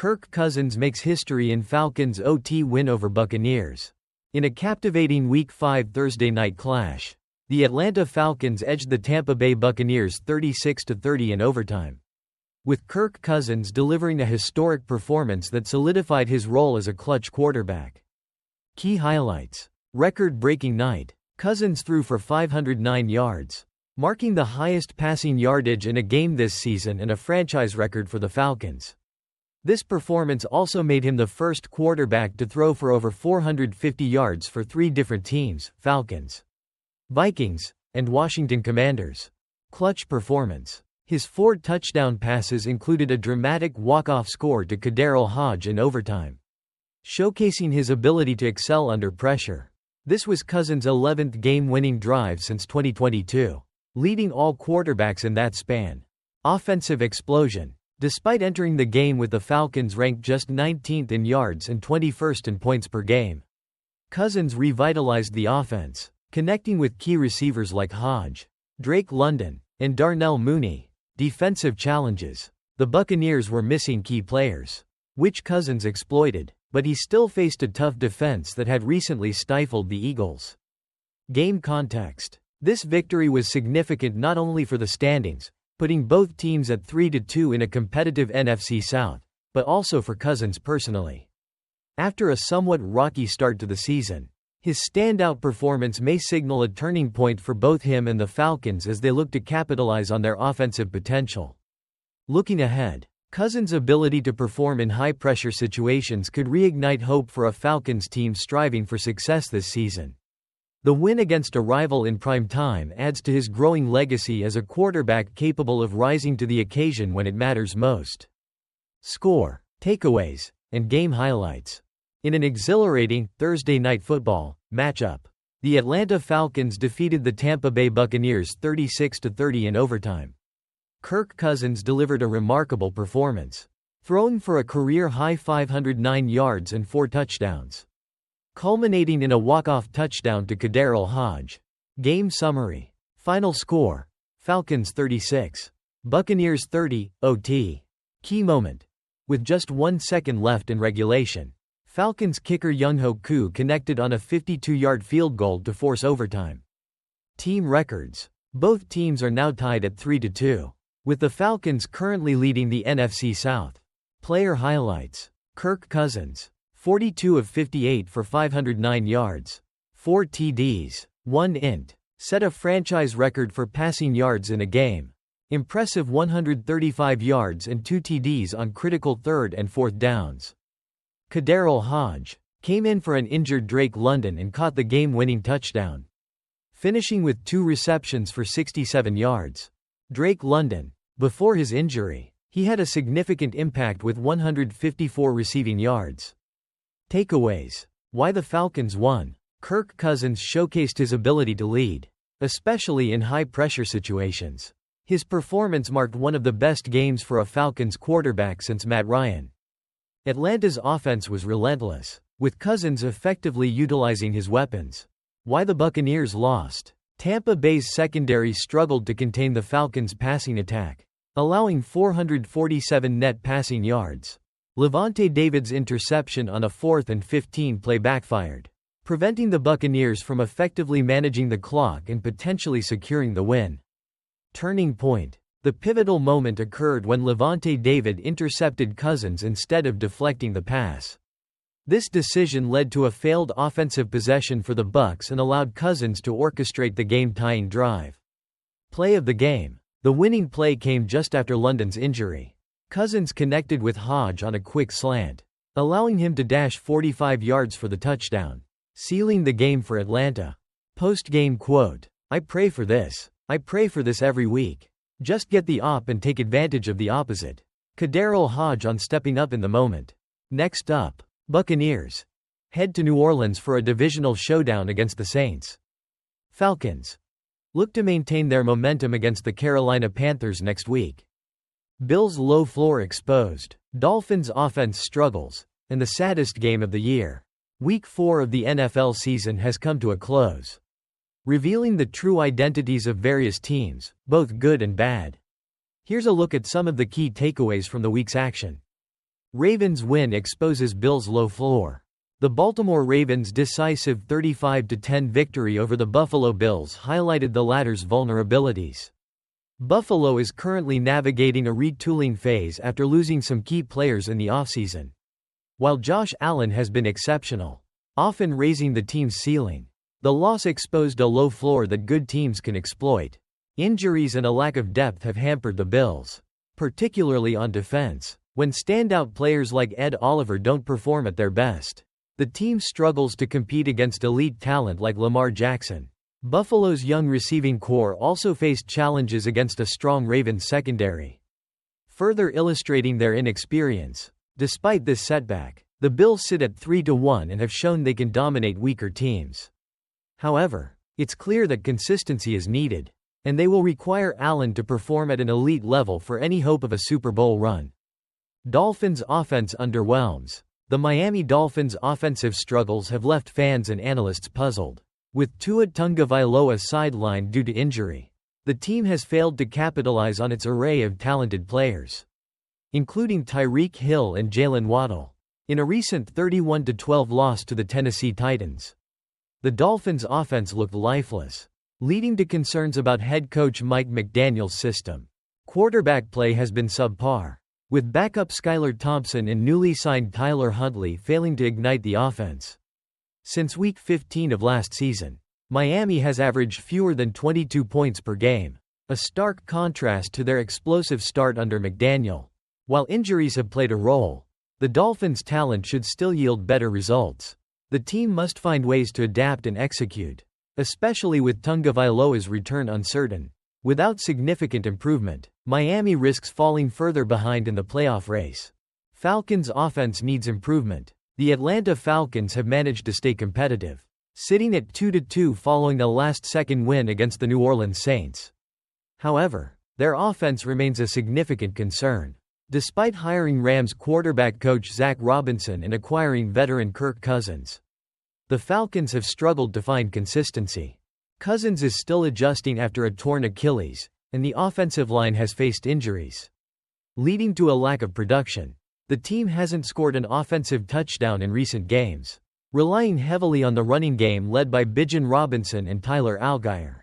Kirk Cousins makes history in Falcons' OT win over Buccaneers. In a captivating Week 5 Thursday night clash, the Atlanta Falcons edged the Tampa Bay Buccaneers 36-30 in overtime, with Kirk Cousins delivering a historic performance that solidified his role as a clutch quarterback. Key highlights. Record-breaking night. Cousins threw for 509 yards, marking the highest passing yardage in a game this season and a franchise record for the Falcons. This performance also made him the first quarterback to throw for over 450 yards for three different teams: Falcons, Vikings, and Washington Commanders. Clutch performance. His 4 touchdown passes included a dramatic walk-off score to Kaderil Hodge in overtime, showcasing his ability to excel under pressure. This was Cousins' 11th game-winning drive since 2022, leading all quarterbacks in that span. Offensive explosion. Despite entering the game with the Falcons ranked just 19th in yards and 21st in points per game, Cousins revitalized the offense, connecting with key receivers like Hodge, Drake London, and Darnell Mooney. Defensive challenges. The Buccaneers were missing key players, which Cousins exploited, but he still faced a tough defense that had recently stifled the Eagles. Game context. This victory was significant not only for the standings, putting both teams at 3-2 in a competitive NFC South, but also for Cousins personally. After a somewhat rocky start to the season, his standout performance may signal a turning point for both him and the Falcons as they look to capitalize on their offensive potential. Looking ahead, Cousins' ability to perform in high-pressure situations could reignite hope for a Falcons team striving for success this season. The win against a rival in prime time adds to his growing legacy as a quarterback capable of rising to the occasion when it matters most. Score, takeaways, and game highlights. In an exhilarating Thursday night football matchup, the Atlanta Falcons defeated the Tampa Bay Buccaneers 36-30 in overtime. Kirk Cousins delivered a remarkable performance, throwing for a career-high 509 yards and 4 touchdowns, culminating in a walk-off touchdown to Kaderil Hodge. Game summary. Final score: Falcons 36, Buccaneers 30, OT. Key moment. With just 1 second left in regulation, Falcons kicker Younghoe Koo connected on a 52-yard field goal to force overtime. Team records. Both teams are now tied at 3-2, with the Falcons currently leading the NFC South. Player highlights. Kirk Cousins, 42 of 58 for 509 yards, 4 TDs, 1 INT, set a franchise record for passing yards in a game. Impressive 135 yards and 2 TDs on critical 3rd and 4th downs. Kaderil Hodge came in for an injured Drake London and caught the game-winning touchdown, finishing with 2 receptions for 67 yards. Drake London, before his injury, he had a significant impact with 154 receiving yards. Takeaways. Why the Falcons won. Kirk Cousins showcased his ability to lead, especially in high-pressure situations. His performance marked one of the best games for a Falcons quarterback since Matt Ryan. Atlanta's offense was relentless, with Cousins effectively utilizing his weapons. Why the Buccaneers lost. Tampa Bay's secondary struggled to contain the Falcons' passing attack, allowing 447 net passing yards. Levante David's interception on a 4th and 15 play backfired, preventing the Buccaneers from effectively managing the clock and potentially securing the win. Turning point. The pivotal moment occurred when Levante David intercepted Cousins instead of deflecting the pass. This decision led to a failed offensive possession for the Bucs and allowed Cousins to orchestrate the game-tying drive. Play of the game. The winning play came just after London's injury. Cousins connected with Hodge on a quick slant, allowing him to dash 45 yards for the touchdown, sealing the game for Atlanta. Post-game quote: "I pray for this. I pray for this every week. Just get the op and take advantage of the opposite." Kaderil Hodge on stepping up in the moment. Next up, Buccaneers head to New Orleans for a divisional showdown against the Saints. Falcons look to maintain their momentum against the Carolina Panthers next week. Bills' low floor exposed. Dolphins' offense struggles. And the saddest game of the year. Week 4 of the NFL season has come to a close, revealing the true identities of various teams, both good and bad. Here's a look at some of the key takeaways from the week's action. Ravens win exposes Bills' low floor. The Baltimore Ravens' decisive 35-10 victory over the Buffalo Bills highlighted the latter's vulnerabilities. Buffalo is currently navigating a retooling phase after losing some key players in the offseason. While Josh Allen has been exceptional, often raising the team's ceiling, the loss exposed a low floor that good teams can exploit. Injuries and a lack of depth have hampered the Bills, particularly on defense. When standout players like Ed Oliver don't perform at their best, the team struggles to compete against elite talent like Lamar Jackson. Buffalo's young receiving corps also faced challenges against a strong Ravens secondary, further illustrating their inexperience. Despite this setback, the Bills sit at 3-1 and have shown they can dominate weaker teams. However, it's clear that consistency is needed, and they will require Allen to perform at an elite level for any hope of a Super Bowl run. Dolphins' offense underwhelms. The Miami Dolphins' offensive struggles have left fans and analysts puzzled. With Tua Tagovailoa sidelined due to injury, the team has failed to capitalize on its array of talented players, including Tyreek Hill and Jalen Waddle, in a recent 31-12 loss to the Tennessee Titans. The Dolphins' offense looked lifeless, leading to concerns about head coach Mike McDaniel's system. Quarterback play has been subpar, with backup Skylar Thompson and newly signed Tyler Huntley failing to ignite the offense. Since Week 15 of last season, Miami has averaged fewer than 22 points per game, a stark contrast to their explosive start under McDaniel. While injuries have played a role, the Dolphins' talent should still yield better results. The team must find ways to adapt and execute, especially with Tagovailoa's return uncertain. Without significant improvement, Miami risks falling further behind in the playoff race. Falcons' offense needs improvement. The Atlanta Falcons have managed to stay competitive, sitting at 2-2 following a last-second win against the New Orleans Saints. However, their offense remains a significant concern. Despite hiring Rams quarterback coach Zach Robinson and acquiring veteran Kirk Cousins, the Falcons have struggled to find consistency. Cousins is still adjusting after a torn Achilles, and the offensive line has faced injuries, leading to a lack of production. The team hasn't scored an offensive touchdown in recent games, relying heavily on the running game led by Bijan Robinson and Tyler Allgeier.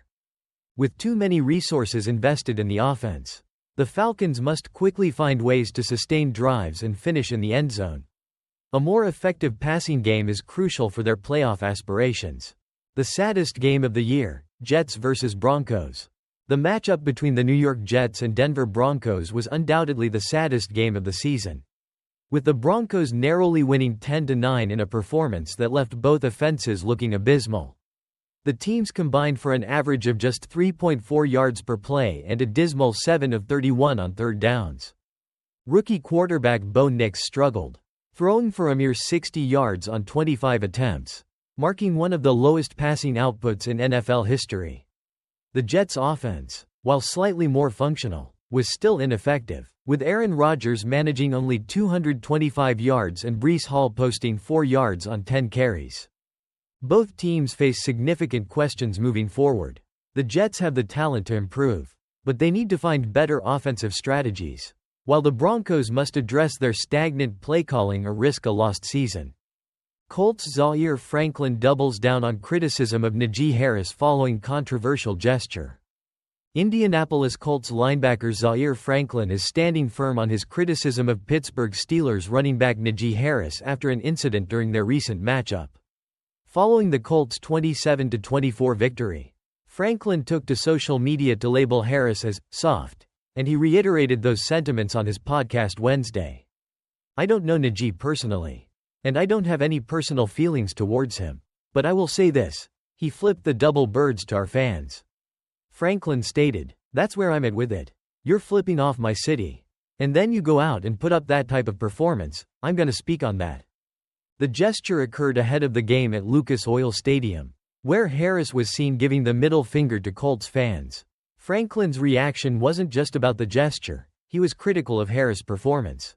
With too many resources invested in the offense, the Falcons must quickly find ways to sustain drives and finish in the end zone. A more effective passing game is crucial for their playoff aspirations. The saddest game of the year, Jets vs. Broncos. The matchup between the New York Jets and Denver Broncos was undoubtedly the saddest game of the season, with the Broncos narrowly winning 10-9 in a performance that left both offenses looking abysmal. The teams combined for an average of just 3.4 yards per play and a dismal 7 of 31 on third downs. Rookie quarterback Bo Nix struggled, throwing for a mere 60 yards on 25 attempts, marking one of the lowest passing outputs in NFL history. The Jets' offense, while slightly more functional, was still ineffective, with Aaron Rodgers managing only 225 yards and Breece Hall posting 4 yards on 10 carries. Both teams face significant questions moving forward. The Jets have the talent to improve, but they need to find better offensive strategies, while the Broncos must address their stagnant play calling or risk a lost season. Colts' Zaire Franklin doubles down on criticism of Najee Harris following controversial gesture. Indianapolis Colts linebacker Zaire Franklin is standing firm on his criticism of Pittsburgh Steelers running back Najee Harris after an incident during their recent matchup. Following the Colts' 27-24 victory, Franklin took to social media to label Harris as soft, and he reiterated those sentiments on his podcast Wednesday. "I don't know Najee personally, and I don't have any personal feelings towards him. But I will say this, he flipped the double birds to our fans." Franklin stated, "That's where I'm at with it. You're flipping off my city. And then you go out and put up that type of performance, I'm gonna speak on that." The gesture occurred ahead of the game at Lucas Oil Stadium, where Harris was seen giving the middle finger to Colts fans. Franklin's reaction wasn't just about the gesture, he was critical of Harris' performance,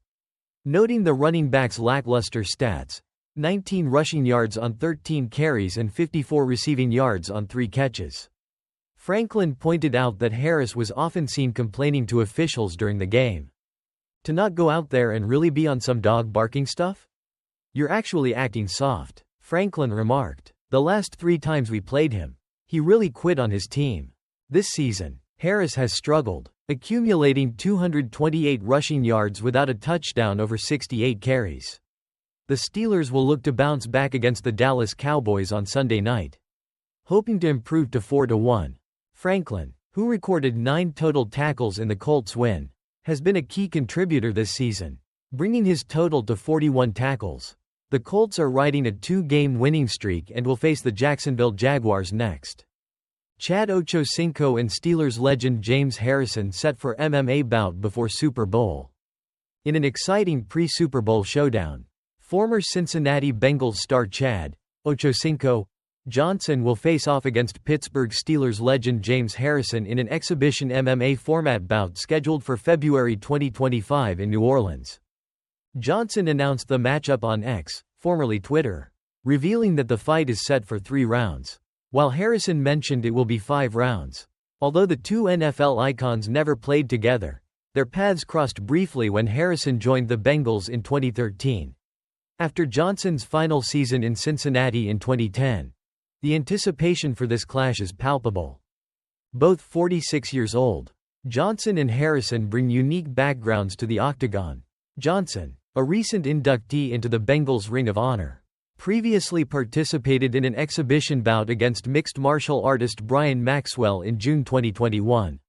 noting the running back's lackluster stats: 19 rushing yards on 13 carries and 54 receiving yards on 3 catches. Franklin pointed out that Harris was often seen complaining to officials during the game. To not go out there and really be on some dog barking stuff? You're actually acting soft, Franklin remarked. The last 3 times we played him, he really quit on his team. This season, Harris has struggled, accumulating 228 rushing yards without a touchdown over 68 carries. The Steelers will look to bounce back against the Dallas Cowboys on Sunday night, hoping to improve to 4-1. Franklin, who recorded 9 total tackles in the Colts win, has been a key contributor this season, bringing his total to 41 tackles. The Colts are riding a 2-game winning streak and will face the Jacksonville Jaguars next. Chad Ochocinco and Steelers legend James Harrison set for MMA bout before Super Bowl. In an exciting pre-Super Bowl showdown, former Cincinnati Bengals star Chad Ochocinco Johnson will face off against Pittsburgh Steelers legend James Harrison in an exhibition MMA format bout scheduled for February 2025 in New Orleans. Johnson announced the matchup on X, formerly Twitter, revealing that the fight is set for 3 rounds, while Harrison mentioned it will be 5 rounds. Although the two NFL icons never played together, their paths crossed briefly when Harrison joined the Bengals in 2013. After Johnson's final season in Cincinnati in 2010, the anticipation for this clash is palpable. Both 46 years old, Johnson and Harrison bring unique backgrounds to the octagon. Johnson, a recent inductee into the Bengals Ring of Honor, previously participated in an exhibition bout against mixed martial artist Brian Maxwell in June 2021,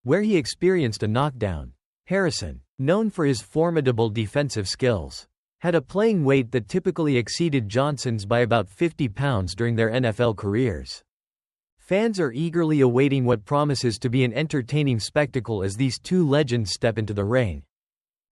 where he experienced a knockdown. Harrison, known for his formidable defensive skills, had a playing weight that typically exceeded Johnson's by about 50 pounds during their NFL careers. Fans are eagerly awaiting what promises to be an entertaining spectacle as these two legends step into the ring.